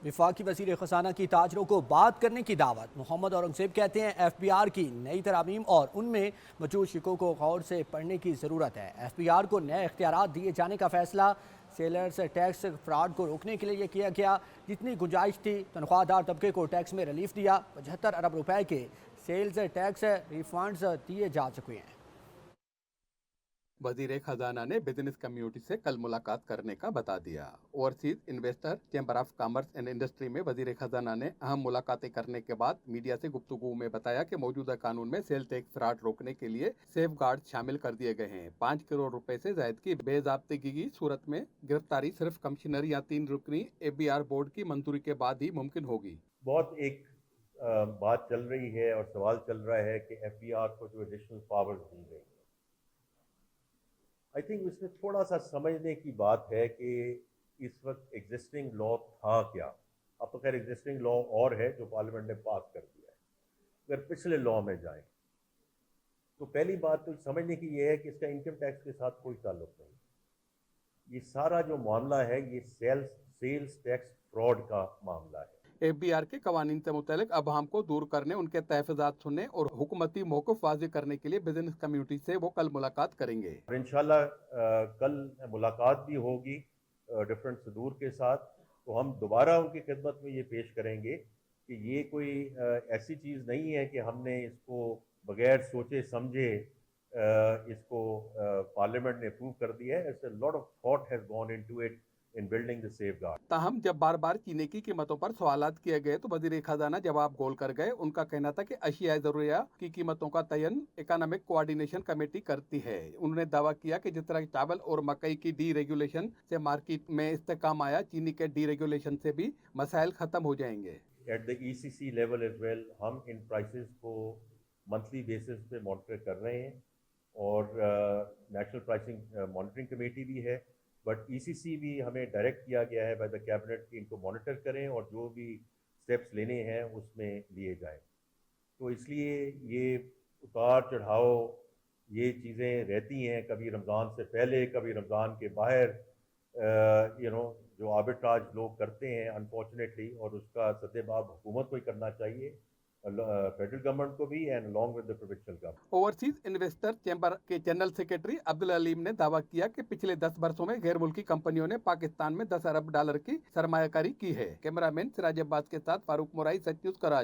وفاقی وزیر خزانہ کی تاجروں کو بات کرنے کی دعوت۔ محمد اورنگزیب کہتے ہیں ایف بی آر کی نئی ترامیم اور ان میں موجود شکوں کو غور سے پڑھنے کی ضرورت ہے۔ ایف بی آر کو نئے اختیارات دیے جانے کا فیصلہ سیلرز ٹیکس فراڈ کو روکنے کے لیے یہ کیا گیا۔ جتنی گنجائش تھی تنخواہ دار طبقے کو ٹیکس میں ریلیف دیا۔ 75 ارب روپے کے سیلز ٹیکس ریفنڈز دیے جا چکے ہیں۔ وزیر خزانہ نے بزنس کمیونٹی سے کل ملاقات کرنے کا بتا دیا۔ Overseas investor chamber of commerce and industry میں وزیر خزانہ نے اہم ملاقاتیں کرنے کے بعد میڈیا سے گفتگو میں بتایا کہ موجودہ قانون میں سیل ٹیکس فراڈ روکنے کے لیے سیف گارڈ شامل کر دیے گئے ہیں۔ 5 کروڑ روپے سے زائد کی بے ضابطگی کی صورت میں گرفتاری صرف کمشنر یا 3 رکنی ایف بی آر بورڈ کی منظوری کے بعد ہی ممکن ہوگی۔ بہت ایک بات چل رہی ہے اور سوال چل رہا ہے کہ ایف بی آر کو جو ایڈیشنل پاورز دی گئی، آئی تھنک اس میں تھوڑا سا سمجھنے کی بات ہے کہ اس وقت ایگزسٹنگ لا تھا کیا۔ اب تو خیر ایگزسٹنگ لا اور ہے جو پارلیمنٹ نے پاس کر دیا ہے۔ اگر پچھلے لا میں جائیں تو پہلی بات تو سمجھنے کی یہ ہے کہ اس کا انکم ٹیکس کے ساتھ کوئی تعلق نہیں۔ یہ سارا جو معاملہ ہے یہ سیلز ٹیکس فراڈ کا معاملہ ہے۔ ایف بی آر کے قوانین سے متعلق ابہام کو دور کرنے، ان کے تحفظات سننے اور حکومتی موقف واضح کرنے کے لیے بزنس کمیونٹی سے وہ کل ملاقات کریں گے۔ اور انشاءاللہ کل ملاقات بھی ہوگی ڈفرینٹ صدور کے ساتھ، تو ہم دوبارہ ان کی خدمت میں یہ پیش کریں گے کہ یہ کوئی ایسی چیز نہیں ہے کہ ہم نے اس کو بغیر سوچے سمجھے اس کو پارلیمنٹ نے اپروو کر دیا ہے۔ It's a lot of thought has gone into it in building the safeguard۔ تاہم جب بار بار چینی کی قیمتوں پر سوالات کیے گئے تو وزیر خزانہ جواب گول کر گئے۔ ان کا کہنا تھا کہ اشیاء ضروریہ کی قیمتوں کا تعین اکنامک کوآرڈینیشن کمیٹی کرتی ہے۔ انہوں نے دعویٰ کیا کہ جس طرح چاول اور مکئی کی ڈی ریگولیشن سے مارکیٹ میں استحکام آیا، چینی کے ڈی ریگولیشن سے بھی مسائل ختم ہو جائیں گے۔ At the E C C level as well ہم ان پرائسز کو منتھلی بیسس پہ مانیٹر کر رہے ہیں، اور نیشنل پرائسنگ مانیٹرنگ کمیٹی بھی ہے، بٹ ای سی سی بھی ہمیں ڈائریکٹ کیا گیا ہے بائی دا کیبنٹ کہ ان کو مانیٹر کریں اور جو بھی اسٹیپس لینے ہیں اس میں لیے جائیں۔ تو اس لیے یہ اتار چڑھاؤ یہ چیزیں رہتی ہیں، کبھی رمضان سے پہلے کبھی رمضان کے باہر، جو آربٹراج لوگ کرتے ہیں انفارچونیٹلی، اور اس کا سدباب حکومت کو ہی کرنا چاہیے، فیڈرل گورنمنٹ کو بھی، and along with the provincial government۔ Overseas investor chamber کے جنرل سیکرٹری عبدالعلیم نے دعویٰ کیا کہ پچھلے 10 برسوں میں غیر ملکی کمپنیوں نے پاکستان میں $10 ارب کی سرمایہ کاری کی ہے۔ کیمرہ مین سراج عباس کے ساتھ فاروق مورائی، سچ نیوز کراچی۔